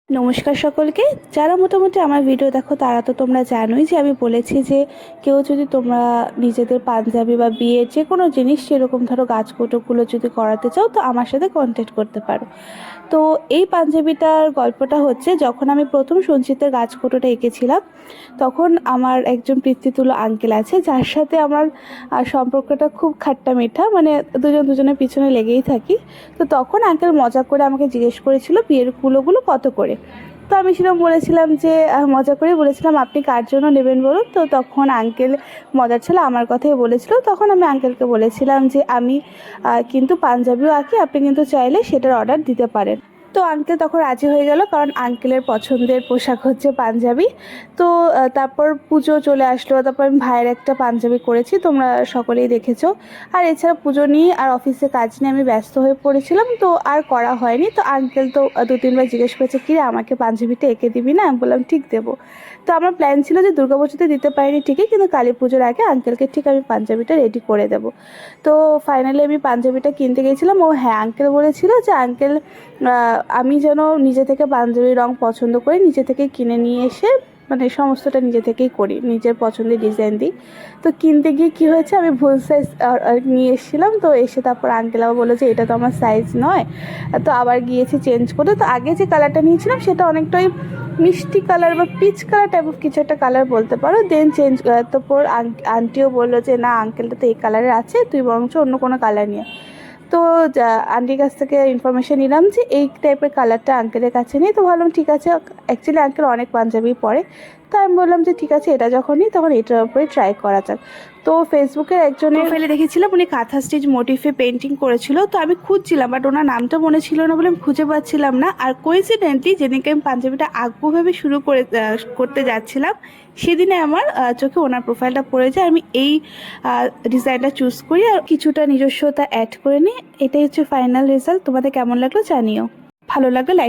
নমস্কার সকলকে। যারা মোটামুটি আমার ভিডিও দেখো তারা তো তোমরা জানোই যে আমি বলেছি যে কেউ যদি তোমরা নিজেদের পাঞ্জাবি বা বিয়ের যে কোনো জিনিস সেরকম ধরো গাছকৌটোগুলো যদি করাতে চাও তো আমার সাথে কন্ট্যাক্ট করতে পারো। তো এই পাঞ্জাবিটার গল্পটা হচ্ছে, যখন আমি প্রথম সঞ্চিতের গাছকৌটোটা এঁকেছিলাম তখন আমার একজন পিতৃতুল্য আঙ্কেল আছে যার সাথে আমার সম্পর্কটা খুব খাট্টা মিঠা, মানে দুজনের পিছনে লেগেই থাকি। তো তখন আঙ্কেল মজা করে আমাকে জিজ্ঞেস করেছিল বিয়ের কুলোগুলো কত করে। তো আমি সেরকম বলেছিলাম যে মজা করে বলেছিলাম আপনি কার জন্য নেবেন বলুন। তো তখন আঙ্কেল মজার ছিল আমার কথাই বলেছিল। তখন আমি আঙ্কেলকে বলেছিলাম যে আমি কিন্তু পাঞ্জাবিও আঁকি, আপনি কিন্তু চাইলে সেটার অর্ডার দিতে পারেন। তো আঙ্কেল তখন রাজি হয়ে গেল, কারণ আঙ্কেলের পছন্দের পোশাক হচ্ছে পাঞ্জাবি। তো তারপর পুজো চলে আসলো, তারপর আমি ভাইয়ের একটা পাঞ্জাবি করেছি, তোমরা সকলেই দেখেছো। আর এছাড়া পুজো নিয়ে আর অফিসে কাজ নিয়ে আমি ব্যস্ত হয়ে পড়েছিলাম, তো আর করা হয়নি। তো আঙ্কেল তো 2-3 বার জিজ্ঞেস করেছে কিরে আমাকে পাঞ্জাবিটা এঁকে দিবি না, আমি বললাম ঠিক দেবো। তো আমার প্ল্যান ছিল যে দুর্গাপুজোতে দিতে পারিনি ঠিকই, কিন্তু কালী পুজোর আগে আঙ্কেলকে ঠিক আমি পাঞ্জাবিটা রেডি করে দেবো। তো ফাইনালি আমি পাঞ্জাবিটা কিনতে গেছিলাম। ও হ্যাঁ, আঙ্কেল বলেছিল যে আঙ্কেল আমি যেন নিজে থেকে পাঞ্জাবির রং পছন্দ করে নিজে থেকে কিনে নিয়ে এসে, মানে সমস্তটা নিজে থেকেই করি, নিজের পছন্দের ডিজাইন দিই। তো কিনতে গিয়ে কী হয়েছে, আমি ভুল সাইজ নিয়ে এসেছিলাম। তো এসে তারপর আঙ্কেল আবার বললো যে এটা তো আমার সাইজ নয়। তো আবার গিয়েছি চেঞ্জ করে। তো আগে যে কালারটা নিয়েছিলাম সেটা অনেকটাই মিষ্টি কালার বা পিচ কালার টাইপ অফ কিছু একটা কালার বলতে পারো। দেন চেঞ্জ, তারপর আন্টিও বললো যে না আঙ্কেলটা তো এই কালারের আছে, তুই বরঞ্চ অন্য কোনো কালার নিয়ে। তো আন্টির কাছ থেকে ইনফরমেশান নিলাম যে এই টাইপের কালারটা আঙ্কেলের কাছে নেই। তো ভাবলাম ঠিক আছে, অ্যাকচুয়ালি আঙ্কেল অনেক পাঞ্জাবি পরে। তো আমি বললাম যে ঠিক আছে এটা যখন নিই তখন এটার উপরে ট্রাই করা যাক। তো ফেসবুকের একজনের প্রোফাইলে দেখেছিলাম উনি কাঁথা স্টিচ মোটিফে পেন্টিং করেছিল। তো আমি খুঁজছিলাম, বাট ওনার নামটা মনে ছিল না বলে আমি খুঁজে পাচ্ছিলাম না। আর কোইন্সিডেন্টলি যেদিনকে আমি পাঞ্জাবিটা আঁকবো ভেবে শুরু করতে যাচ্ছিলাম সেদিনে আমার চোখে ওনার প্রোফাইলটা পড়ে যায়। আমি এই ডিজাইনটা চুজ করি আর কিছুটা নিজস্বতা অ্যাড করে নিই। এটাই হচ্ছে ফাইনাল রেজাল্ট। তোমাদের কেমন লাগলো জানিও, ভালো লাগলে লাইক